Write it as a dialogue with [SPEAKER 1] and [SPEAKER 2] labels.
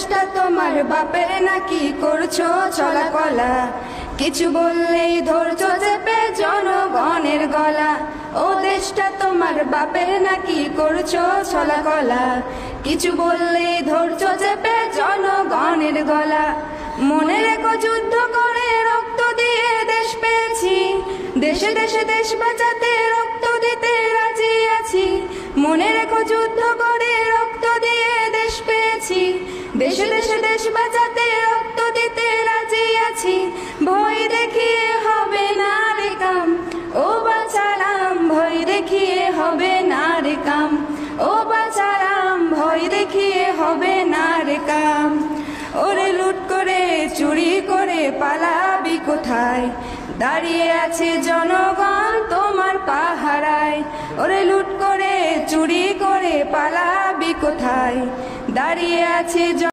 [SPEAKER 1] দেশটা তোমার বাপের নাকি করছো চলা কলা, কিছু বললেই ধরছো চেপে জনগণের গলা। ও দেশটা তোমার বাপের নাকি করছো চলা কলা, কিছু বললেই ধরছো চেপে জনগণের গলা। মনে রেখো যুদ্ধ করে রক্ত দিয়ে দেশ পেয়েছি, দেশে দেশে দেশ বাঁচাতে রক্ত দিতে রাজি আছি। মনে রেখো যুদ্ধ করে রক্ত দিয়ে দেশ পেয়েছি, দেশে দেশে দেশ বাঁচাতে রক্ত দিতে রাজি আছি। ভয় দেখিয়ে হবে না রে কাম, ও বাঁচারাম ভয় দেখিয়ে হবে না রে কাম, ও বাঁচারাম ভয় দেখিয়ে হবে না রে কাম। ওরে লুট করে চুরি করে পালাবি কোথায়, দাঁড়িয়ে আছে জনগণ তোমার পাহারায়। ওরে লুট করে চুরি করে পালাবি কোথায়, দাঁড়িয়ে আছে